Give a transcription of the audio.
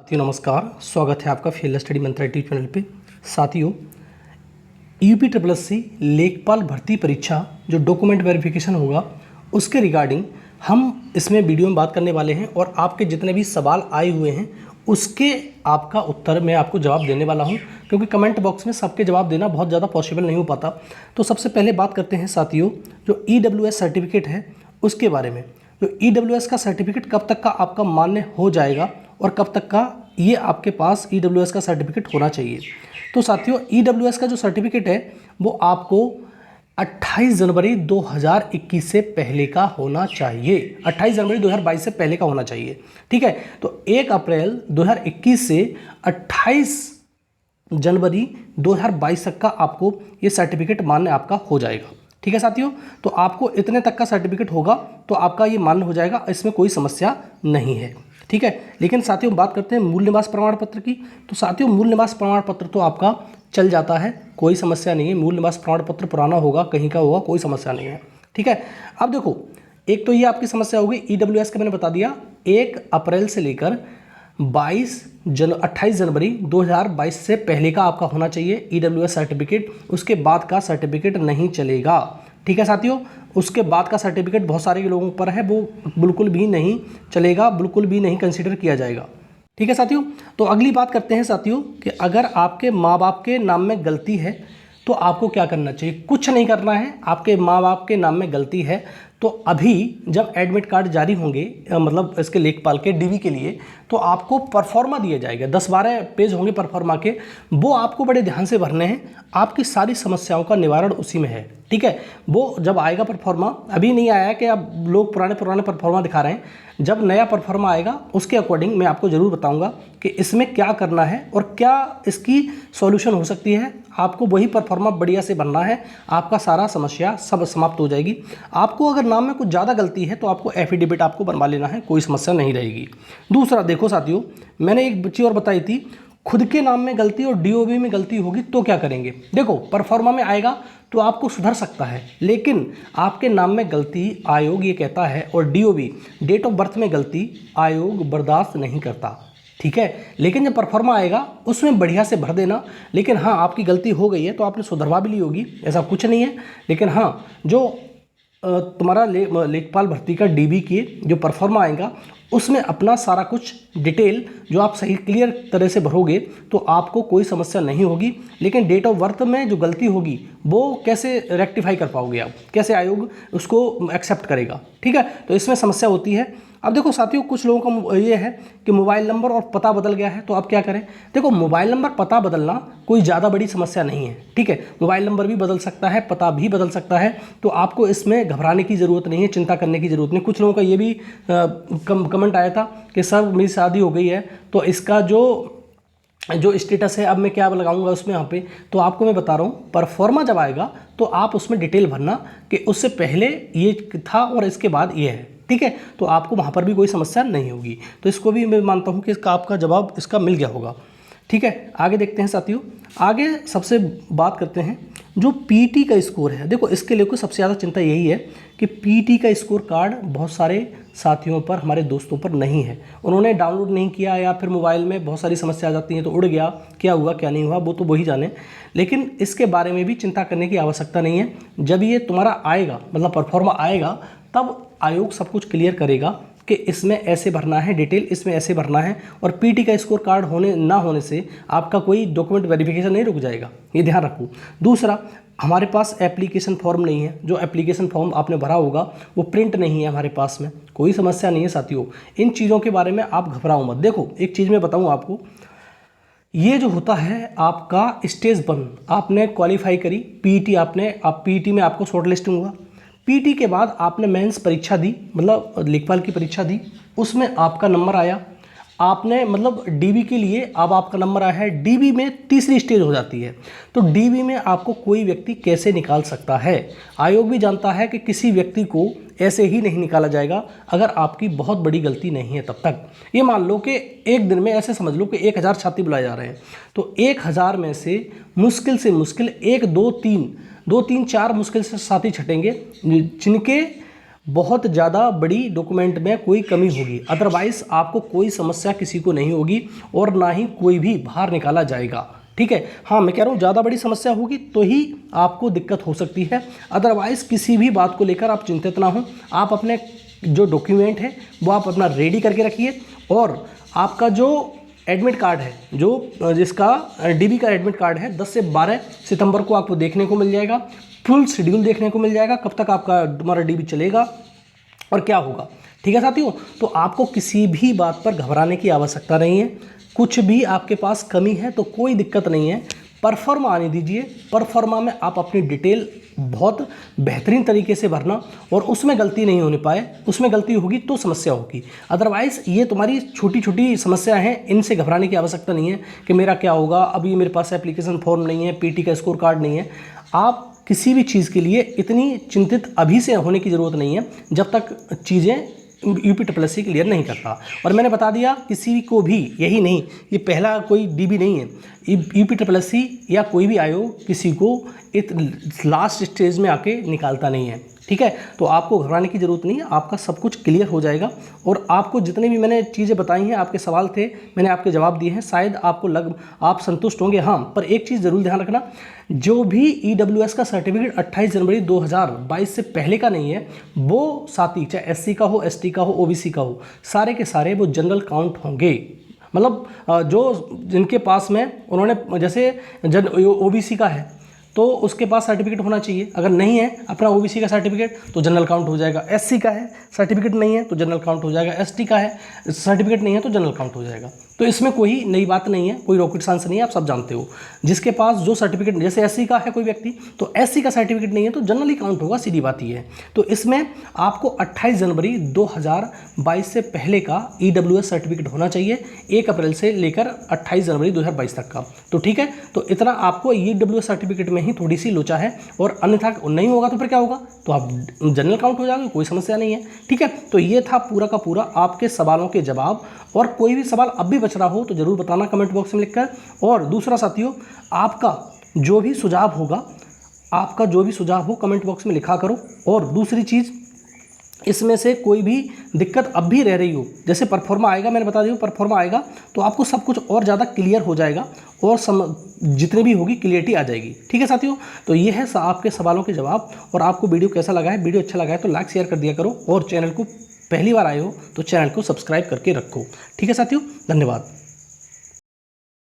साथियों नमस्कार, स्वागत है आपका फील्ड स्टडी मंत्रा यूट्यूब चैनल पे। साथियों, यूपी ट्रिपल एस सी लेखपाल भर्ती परीक्षा जो डॉक्यूमेंट वेरिफिकेशन होगा उसके रिगार्डिंग हम इसमें वीडियो में बात करने वाले हैं और आपके जितने भी सवाल आए हुए हैं उसके आपका उत्तर मैं आपको जवाब देने वाला हूं, क्योंकि कमेंट बॉक्स में सबके जवाब देना बहुत ज़्यादा पॉसिबल नहीं हो पाता। तो सबसे पहले बात करते हैं साथियों, जो EWS सर्टिफिकेट है उसके बारे में। जो EWS का सर्टिफिकेट कब तक का आपका मान्य हो जाएगा और कब तक का ये आपके पास EWS का सर्टिफिकेट होना चाहिए। तो साथियों, EWS का जो सर्टिफिकेट है वो आपको 28 जनवरी 2021 से पहले का होना चाहिए। 28 जनवरी 2022 से पहले का होना चाहिए, ठीक है। तो 1 अप्रैल 2021 से 28 जनवरी 2022 तक का आपको ये सर्टिफिकेट मान्य आपका हो जाएगा, ठीक है साथियों। तो आपको इतने तक का सर्टिफिकेट होगा तो आपका ये मान्य हो जाएगा, इसमें कोई समस्या नहीं है, ठीक है। लेकिन साथियों बात करते हैं मूल निवास प्रमाण पत्र की। तो साथियों, मूल निवास प्रमाण पत्र तो आपका चल जाता है, कोई समस्या नहीं है। मूल निवास प्रमाण पत्र पुराना होगा, कहीं का होगा, कोई समस्या नहीं है, ठीक है। अब देखो, एक तो ये आपकी समस्या होगी EWS का, मैंने बता दिया 1 अप्रैल से लेकर 28 जनवरी 2022 से पहले का आपका होना चाहिए EWS सर्टिफिकेट। उसके बाद का सर्टिफिकेट नहीं चलेगा, ठीक है साथियों। उसके बाद का सर्टिफिकेट बहुत सारे लोगों पर है, वो बिल्कुल भी नहीं चलेगा, बिल्कुल भी नहीं कंसीडर किया जाएगा, ठीक है साथियों। तो अगली बात करते हैं साथियों कि अगर आपके माँ बाप के नाम में गलती है तो आपको क्या करना चाहिए। कुछ नहीं करना है। आपके माँ बाप के नाम में गलती है तो अभी जब एडमिट कार्ड जारी होंगे, मतलब इसके लेखपाल के DV के लिए, तो आपको परफॉर्मा दिया जाएगा। 10-12 पेज होंगे परफॉर्मा के, वो आपको बड़े ध्यान से भरने हैं। आपकी सारी समस्याओं का निवारण उसी में है, ठीक है। वो जब आएगा परफॉर्मा, अभी नहीं आया है कि अब लोग पुराने परफॉर्मा दिखा रहे हैं। जब नया परफॉर्मा आएगा उसके अकॉर्डिंग मैं आपको ज़रूर बताऊंगा कि इसमें क्या करना है और क्या इसकी सॉल्यूशन हो सकती है। आपको वही परफॉर्मा बढ़िया से बनना है, आपका सारा समस्या सब समाप्त हो जाएगी। आपको अगर नाम में कुछ ज़्यादा गलती है तो आपको एफिडेविट आपको बनवा लेना है, कोई समस्या नहीं रहेगी। दूसरा देखो साथियों, मैंने एक चीज़ और बताई थी, खुद के नाम में गलती और DOB में गलती होगी तो क्या करेंगे। देखो, परफॉर्मा में आएगा तो आपको सुधर सकता है, लेकिन आपके नाम में गलती आयोग ये कहता है और DOB डेट ऑफ बर्थ में गलती आयोग बर्दाश्त नहीं करता, ठीक है। लेकिन जब परफॉर्मा आएगा उसमें बढ़िया से भर देना। लेकिन हाँ, आपकी गलती हो गई है तो आपने सुधरवा भी ली होगी, ऐसा कुछ नहीं है। लेकिन हाँ, जो तुम्हारा लेखपाल भर्ती का DB की जो परफॉर्मा आएगा उसमें अपना सारा कुछ डिटेल जो आप सही क्लियर तरह से भरोगे तो आपको कोई समस्या नहीं होगी। लेकिन डेट ऑफ बर्थ में जो गलती होगी वो कैसे रेक्टिफाई कर पाओगे आप, कैसे आयोग उसको एक्सेप्ट करेगा, ठीक है। तो इसमें समस्या होती है। अब देखो साथियों, कुछ लोगों का ये है कि मोबाइल नंबर और पता बदल गया है तो अब क्या करें। देखो, मोबाइल नंबर पता बदलना कोई ज़्यादा बड़ी समस्या नहीं है, ठीक है। मोबाइल नंबर भी बदल सकता है, पता भी बदल सकता है, तो आपको इसमें घबराने की ज़रूरत नहीं है, चिंता करने की ज़रूरत नहीं। कुछ लोगों का ये भी कमेंट आया था कि सर मेरी शादी हो गई है तो इसका जो स्टेटस है अब मैं क्या लगाऊंगा उसमें यहाँ पे। तो आपको मैं बता रहा हूँ, परफॉर्मा जब आएगा तो आप उसमें डिटेल भरना कि उससे पहले ये था और इसके बाद ये है, ठीक है। तो आपको वहाँ पर भी कोई समस्या नहीं होगी। तो इसको भी मैं मानता हूँ कि इसका आपका जवाब इसका मिल गया होगा, ठीक है। आगे देखते हैं साथियों, आगे सबसे बात करते हैं जो PT का स्कोर है। देखो, इसके लिए सबसे ज़्यादा चिंता यही है कि PT का स्कोर कार्ड बहुत सारे साथियों पर, हमारे दोस्तों पर नहीं है। उन्होंने डाउनलोड नहीं किया या फिर मोबाइल में बहुत सारी समस्या आ जाती हैं तो उड़ गया, क्या हुआ क्या नहीं हुआ वो तो वही जाने। लेकिन इसके बारे में भी चिंता करने की आवश्यकता नहीं है। जब ये तुम्हारा आएगा, मतलब परफॉर्मा आएगा, तब आयोग सब कुछ क्लियर करेगा कि इसमें ऐसे भरना है डिटेल, इसमें ऐसे भरना है। और PT का स्कोर कार्ड होने ना होने से आपका कोई डॉक्यूमेंट वेरिफिकेशन नहीं रुक जाएगा, ये ध्यान रखो। दूसरा, हमारे पास एप्लीकेशन फॉर्म नहीं है। जो एप्लीकेशन फॉर्म आपने भरा होगा वो प्रिंट नहीं है हमारे पास में, कोई समस्या नहीं है साथियों। इन चीज़ों के बारे में आप घबराओ मत। देखो, एक चीज़ मैं बताऊँ आपको, ये जो होता है आपका स्टेज 1, आपने क्वालिफाई करी PT, आप PT में आपको शॉर्ट लिस्टिंग हुआ। PT के बाद आपने मेंस परीक्षा दी, मतलब लेखपाल की परीक्षा दी, उसमें आपका नंबर आया। आपने मतलब DB के लिए अब आपका नंबर आया है। DB में तीसरी स्टेज हो जाती है। तो DB में आपको कोई व्यक्ति कैसे निकाल सकता है। आयोग भी जानता है कि किसी व्यक्ति को ऐसे ही नहीं निकाला जाएगा अगर आपकी बहुत बड़ी गलती नहीं है। तब तक ये मान लो कि एक दिन में ऐसे समझ लो कि 1000 छात्र बुलाए जा रहे हैं, तो 1000 में से मुश्किल 1, 2, 3, 4 मुश्किल से साथी छटेंगे जिनके बहुत ज़्यादा बड़ी डॉक्यूमेंट में कोई कमी होगी, अदरवाइज़ आपको कोई समस्या किसी को नहीं होगी और ना ही कोई भी बाहर निकाला जाएगा। ठीक है, हाँ मैं कह रहा हूँ ज़्यादा बड़ी समस्या होगी तो ही आपको दिक्कत हो सकती है, अदरवाइज़ किसी भी बात को लेकर आप चिंतित ना हो। आप अपने जो डॉक्यूमेंट है वो आप अपना रेडी करके रखिए, और आपका जो एडमिट कार्ड है, जो जिसका डीबी का एडमिट कार्ड है, 10 से 12 सितंबर को आपको देखने को मिल जाएगा। फुल शेड्यूल देखने को मिल जाएगा, कब तक आपका तुम्हारा डीबी चलेगा और क्या होगा। ठीक है साथियों, तो आपको किसी भी बात पर घबराने की आवश्यकता नहीं है। कुछ भी आपके पास कमी है तो कोई दिक्कत नहीं है, परफॉर्मा आने दीजिए। परफॉर्मा में आप अपनी डिटेल बहुत बेहतरीन तरीके से भरना, और उसमें गलती नहीं होने पाए, उसमें गलती होगी तो समस्या होगी। अदरवाइज़ ये तुम्हारी छोटी छोटी समस्या हैं, इनसे घबराने की आवश्यकता नहीं है कि मेरा क्या होगा, अभी मेरे पास एप्लीकेशन फॉर्म नहीं है, पीटी का स्कोर कार्ड नहीं है। आप किसी भी चीज़ के लिए इतनी चिंतित अभी से होने की ज़रूरत नहीं है जब तक चीज़ें UPSSC क्लियर नहीं करता। और मैंने बता दिया, किसी को भी, यही नहीं, ये पहला कोई DB नहीं है, UPSSC या कोई भी आयोग किसी को लास्ट स्टेज में आके निकालता नहीं है। ठीक है, तो आपको घबराने की ज़रूरत नहीं है, आपका सब कुछ क्लियर हो जाएगा। और आपको जितने भी मैंने चीज़ें बताई हैं, आपके सवाल थे, मैंने आपके जवाब दिए हैं, शायद आपको आप संतुष्ट होंगे। हाँ, पर एक चीज़ ज़रूर ध्यान रखना, जो भी EWS का सर्टिफिकेट 28 जनवरी 2022 से पहले का नहीं है, वो साथी चाहे SC का हो, ST का हो, OBC का हो, सारे के सारे वो जनरल काउंट होंगे। मतलब जो जिनके पास में उन्होंने, जैसे OBC का है तो उसके पास सर्टिफिकेट होना चाहिए, अगर नहीं है अपना OBC का सर्टिफिकेट तो जनरल काउंट हो जाएगा। SC का है सर्टिफिकेट नहीं है तो जनरल काउंट हो जाएगा। ST का है सर्टिफिकेट नहीं है तो जनरल काउंट हो जाएगा। तो इसमें कोई नई बात नहीं है, कोई रॉकेट साइंस नहीं है, आप सब जानते हो। जिसके पास जो सर्टिफिकेट, जैसे SC का है कोई व्यक्ति तो SC का सर्टिफिकेट नहीं है तो जनरली काउंट होगा, सीधी बात ही है। तो इसमें आपको 28 जनवरी 2022 से पहले का EWS सर्टिफिकेट होना चाहिए, 1 अप्रैल से लेकर 28 जनवरी 2022 तक का। तो ठीक है, तो इतना आपको EWS सर्टिफिकेट में ही थोड़ी सी लोचा है, और अन्यथा नहीं होगा तो फिर क्या होगा, तो आप जनरल काउंट हो जाओगे, कोई समस्या नहीं है। ठीक है, तो ये था पूरा का पूरा आपके सवालों के जवाब। और कोई भी सवाल अब भी बच रहा हो तो ज़रूर बताना कमेंट बॉक्स में लिखकर। और दूसरा साथियों, आपका जो भी सुझाव होगा, आपका जो भी सुझाव हो कमेंट बॉक्स में लिखा करो। और दूसरी चीज़, इसमें से कोई भी दिक्कत अब भी रह रही हो, जैसे परफॉर्मा आएगा, मैंने बता दिया परफॉर्मा आएगा तो आपको सब कुछ और ज़्यादा क्लियर हो जाएगा, और जितनी भी होगी क्लियरिटी आ जाएगी। ठीक है साथियों, तो ये है आपके सवालों के जवाब। और आपको वीडियो कैसा लगा है, वीडियो अच्छा लगा है तो लाइक शेयर कर दिया करो, और चैनल को पहली बार आए हो तो चैनल को सब्सक्राइब करके रखो। ठीक है साथियों, धन्यवाद।